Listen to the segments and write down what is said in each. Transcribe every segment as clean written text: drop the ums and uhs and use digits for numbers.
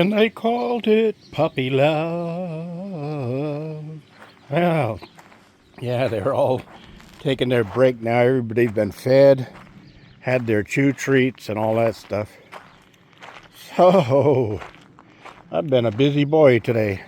And they called it puppy love. Well, yeah, they're all taking their break now. Everybody's been fed, had their chew treats and all that stuff. So, I've been a busy boy today.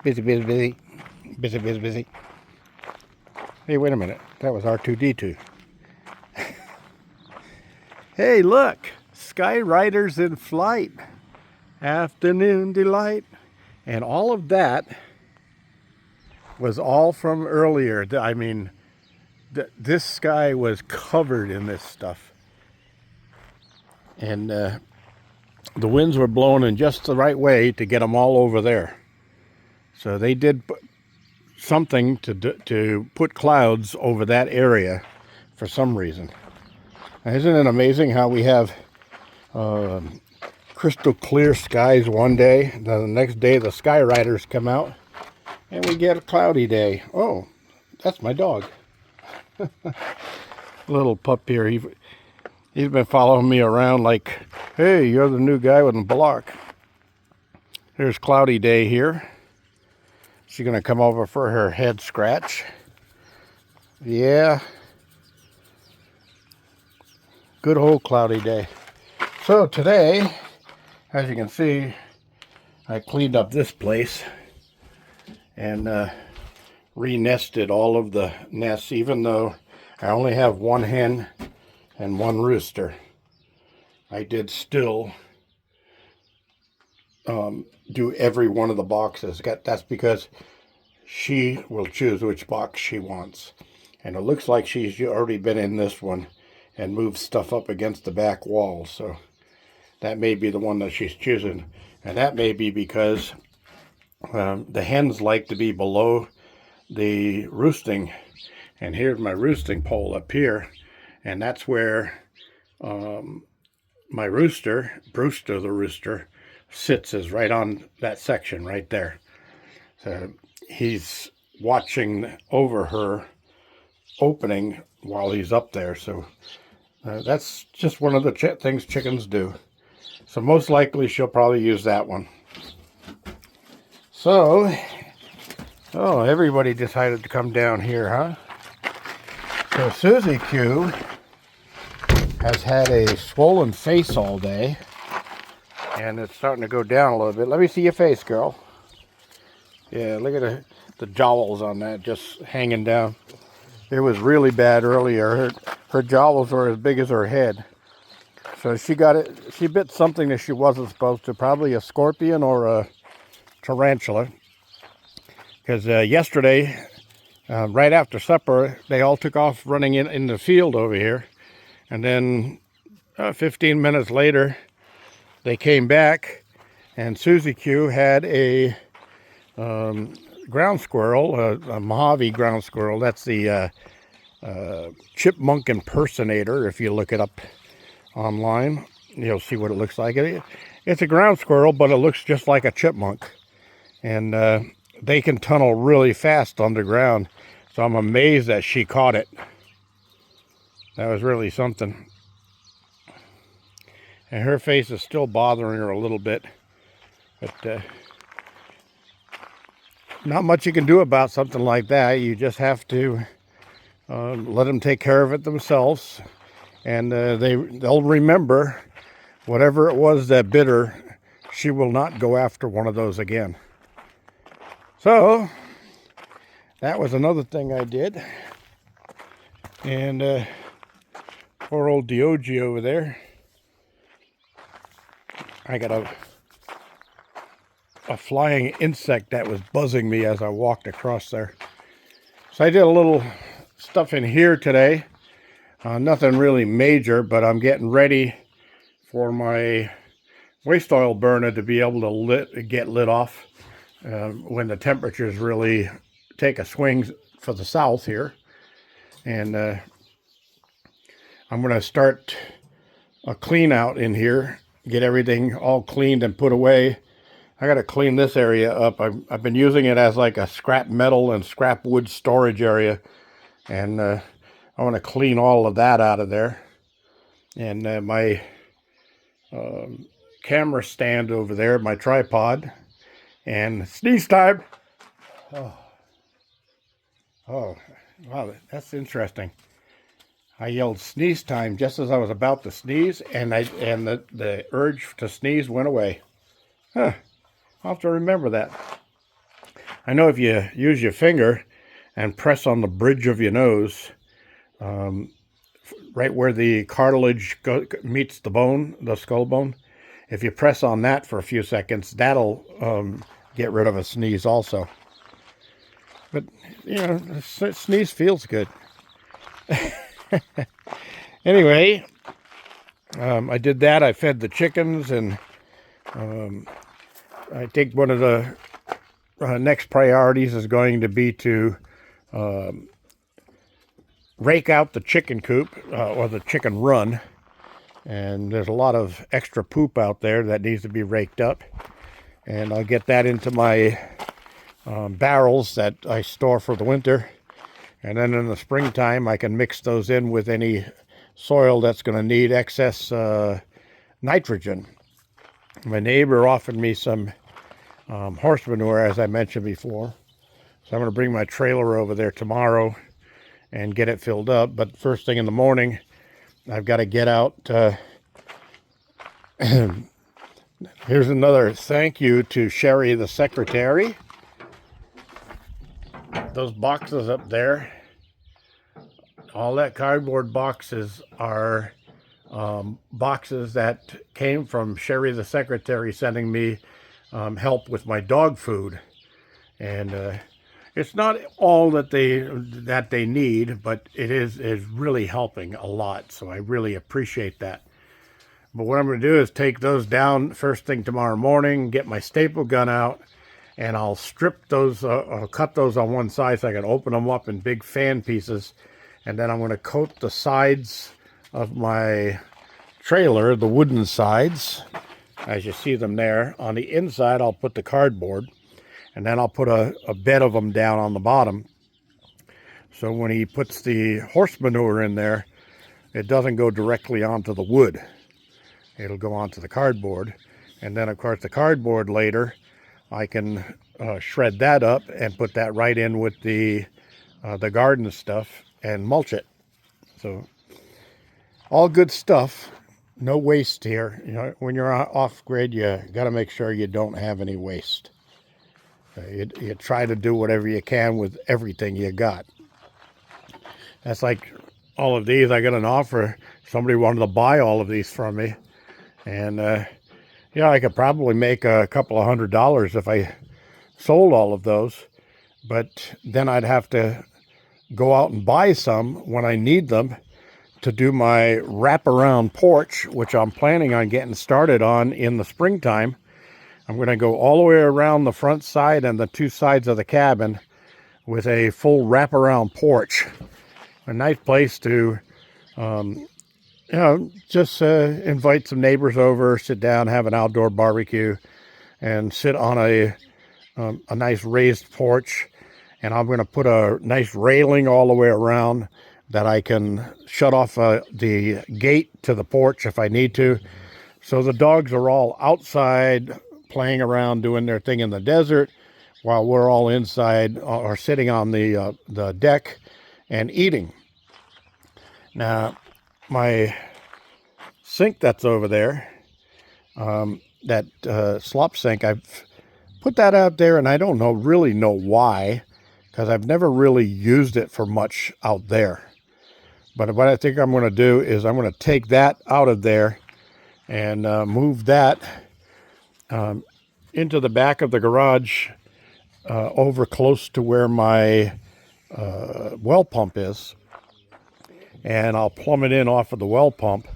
Busy, busy, busy. Busy, busy, busy. Hey, wait a minute. That was R2-D2. Hey, look! Skywriters in flight. Afternoon delight. And all of that was all from earlier. I mean, this sky was covered in this stuff. And the winds were blowing in just the right way to get them all over there. So they did something to put clouds over that area for some reason. Now, isn't it amazing how we have crystal clear skies one day, then the next day the Skywriters come out, and we get a cloudy day. Oh, that's my dog. Little pup here. He's been following me around like, hey, you're the new guy with the block. Here's cloudy day here. She's going to come over for her head scratch. Yeah. Good old cloudy day. So today, as you can see, I cleaned up this place and re-nested all of the nests, even though I only have one hen and one rooster. I did still do every one of the boxes. That's because she will choose which box she wants. And it looks like she's already been in this one and moved stuff up against the back wall. So that may be the one that she's choosing. And that may be because the hens like to be below the roosting. And here's my roosting pole up here. And that's where my rooster, Brewster the rooster, sits, is right on that section right there. So he's watching over her opening while he's up there. So that's just one of the things chickens do. So most likely she'll probably use that one. So, oh, everybody decided to come down here, huh? So Susie Q has had a swollen face all day, and it's starting to go down a little bit. Let me see your face, girl. Yeah, look at the jowls on that just hanging down. It was really bad earlier. Her jowls were as big as her head. So she bit something that she wasn't supposed to, probably a scorpion or a tarantula. Because yesterday, right after supper, they all took off running in the field over here. And then 15 minutes later, they came back, and Susie Q had a ground squirrel, a Mojave ground squirrel. That's the chipmunk impersonator. If you look it up online, you'll see what it looks like. It's a ground squirrel, but it looks just like a chipmunk. And they can tunnel really fast underground. So I'm amazed that she caught it. That was really something. And her face is still bothering her a little bit. But not much you can do about something like that. You just have to let them take care of it themselves. And they'll remember whatever it was that bit her. She will not go after one of those again. So that was another thing I did. And poor old Diogi over there. I got a flying insect that was buzzing me as I walked across there. So I did a little stuff in here today. Nothing really major, but I'm getting ready for my waste oil burner to be able to get lit off when the temperatures really take a swing for the south here. And I'm going to start a clean out in here, get everything all cleaned and put away. I got to clean this area up. I've been using it as like a scrap metal and scrap wood storage area, and I want to clean all of that out of there. And my camera stand over there, my tripod, and sneeze time. Oh, oh, wow, that's interesting. I yelled sneeze time just as I was about to sneeze, and the urge to sneeze went away. Huh, I'll have to remember that. I know if you use your finger and press on the bridge of your nose, right where the cartilage meets the bone, the skull bone, if you press on that for a few seconds, that'll get rid of a sneeze also. But, you know, sneeze feels good. Anyway, I did that. I fed the chickens, and I think one of the next priorities is going to be to rake out the chicken coop or the chicken run. And there's a lot of extra poop out there that needs to be raked up. And I'll get that into my barrels that I store for the winter. And then in the springtime, I can mix those in with any soil that's going to need excess nitrogen. My neighbor offered me some horse manure, as I mentioned before. So I'm going to bring my trailer over there tomorrow and get it filled up. But first thing in the morning, I've got to get out. Here's another thank you to Sherry, the secretary. Those boxes up there, all that cardboard boxes are boxes that came from Sherry, the secretary, sending me help with my dog food. And it's not all that they need, but it is really helping a lot. So I really appreciate that. But what I'm going to do is take those down first thing tomorrow morning, get my staple gun out, and I'll strip those, I'll cut those on one side so I can open them up in big fan pieces. And then I'm going to coat the sides of my trailer, the wooden sides, as you see them there. On the inside, I'll put the cardboard, and then I'll put a bed of them down on the bottom. So when he puts the horse manure in there, it doesn't go directly onto the wood. It'll go onto the cardboard. And then, of course, the cardboard later, I can shred that up and put that right in with the garden stuff and mulch it. So all good stuff. No waste here. You know, when you're off grid, you got to make sure you don't have any waste. You try to do whatever you can with everything you got. That's like all of these. I got an offer. Somebody wanted to buy all of these from me. And, yeah, I could probably make a couple of $100 if I sold all of those. But then I'd have to go out and buy some when I need them to do my wraparound porch, which I'm planning on getting started on in the springtime. I'm going to go all the way around the front side and the two sides of the cabin with a full wraparound porch. A nice place to, you know, just invite some neighbors over, sit down, have an outdoor barbecue, and sit on a nice raised porch. And I'm going to put a nice railing all the way around that I can shut off the gate to the porch if I need to. So the dogs are all outside playing around, doing their thing in the desert, while we're all inside or sitting on the deck and eating. Now, my sink that's over there, that slop sink, I've put that out there, and I don't really know why, because I've never really used it for much out there. But what I think I'm going to do is I'm going to take that out of there and move that into the back of the garage over close to where my well pump is. And I'll plumb it in off of the well pump.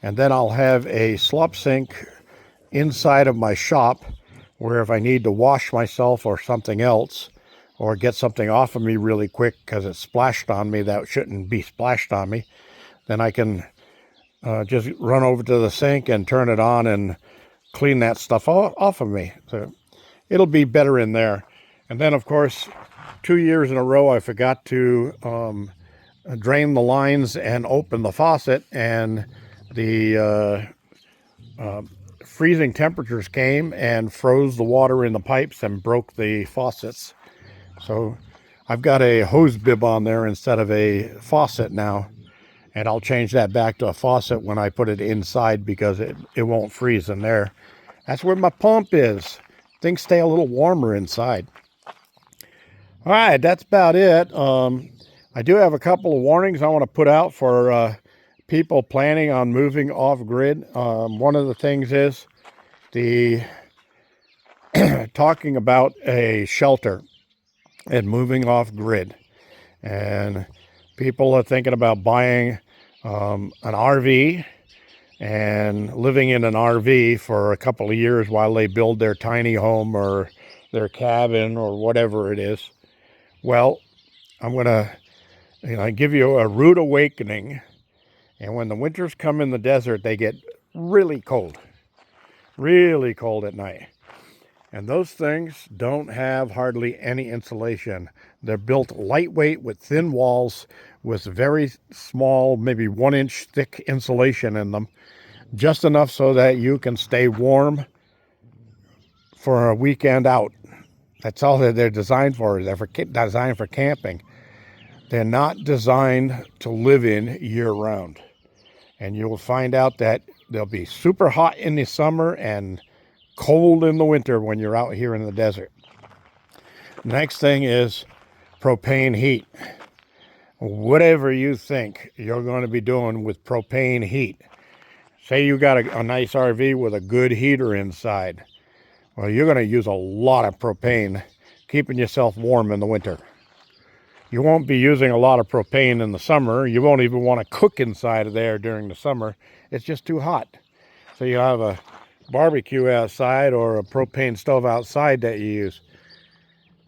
And then I'll have a slop sink inside of my shop where if I need to wash myself or something else, or get something off of me really quick because it splashed on me that shouldn't be splashed on me, then I can just run over to the sink and turn it on and clean that stuff off of me. So it'll be better in there. And then, of course, 2 years in a row, I forgot to drain the lines and open the faucet, and the freezing temperatures came and froze the water in the pipes and broke the faucets. So I've got a hose bib on there instead of a faucet now. And I'll change that back to a faucet when I put it inside because it won't freeze in there. That's where my pump is. Things stay a little warmer inside. All right, that's about it. I do have a couple of warnings I want to put out for people planning on moving off grid. One of the things is the talking about a shelter and moving off grid. And people are thinking about buying an RV and living in an RV for a couple of years while they build their tiny home or their cabin or whatever it is. Well, I'm going to give you a rude awakening. And when the winters come in the desert, they get really cold at night. And those things don't have hardly any insulation. They're built lightweight with thin walls with very small, maybe 1-inch thick insulation in them, just enough so that you can stay warm for a weekend out. That's all that they're designed for. They're designed for camping. They're not designed to live in year-round. And you'll find out that they'll be super hot in the summer and cold in the winter when you're out here in the desert. Next thing is propane heat. Whatever you think you're going to be doing with propane heat. Say you got a nice RV with a good heater inside. Well, you're going to use a lot of propane keeping yourself warm in the winter. You won't be using a lot of propane in the summer. You won't even want to cook inside of there during the summer. It's just too hot. So you have a barbecue outside or a propane stove outside that you use.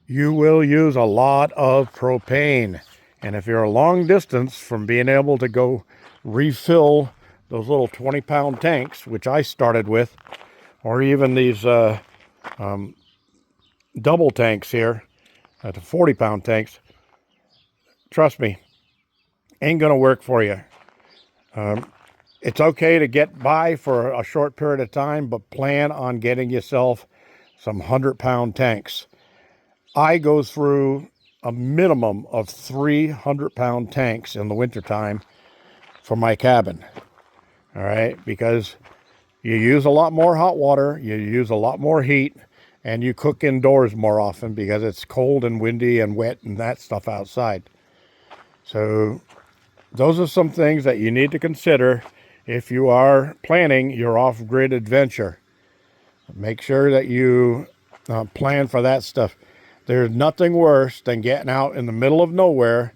You will use a lot of propane. And if you're a long distance from being able to go refill those little 20-pound tanks, which I started with, or even these double tanks here, the 40-pound tanks, trust me, ain't going to work for you. It's okay to get by for a short period of time, but plan on getting yourself some 100-pound tanks. I go through a minimum of 300-pound tanks in the wintertime for my cabin. All right, because you use a lot more hot water, you use a lot more heat, and you cook indoors more often because it's cold and windy and wet and that stuff outside. So those are some things that you need to consider if you are planning your off-grid adventure. Make sure that you plan for that stuff. There's nothing worse than getting out in the middle of nowhere,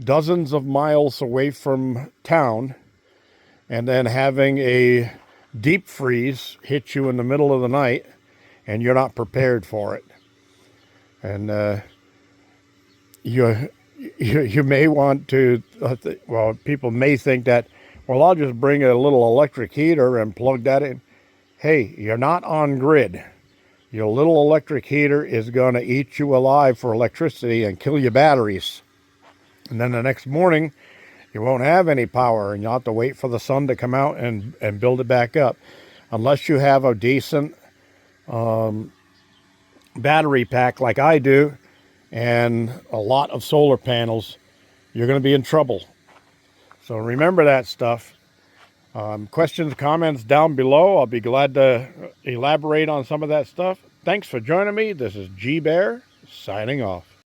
dozens of miles away from town, and then having a deep freeze hit you in the middle of the night, and you're not prepared for it. And you may want to, well, people may think that, well, I'll just bring a little electric heater and plug that in. Hey, you're not on grid. Your little electric heater is going to eat you alive for electricity and kill your batteries. And then the next morning, you won't have any power, and you'll have to wait for the sun to come out and build it back up. Unless you have a decent battery pack like I do, and a lot of solar panels, you're going to be in trouble. So remember that stuff. Questions, comments down below. I'll be glad to elaborate on some of that stuff. Thanks for joining me. This is G Bear signing off.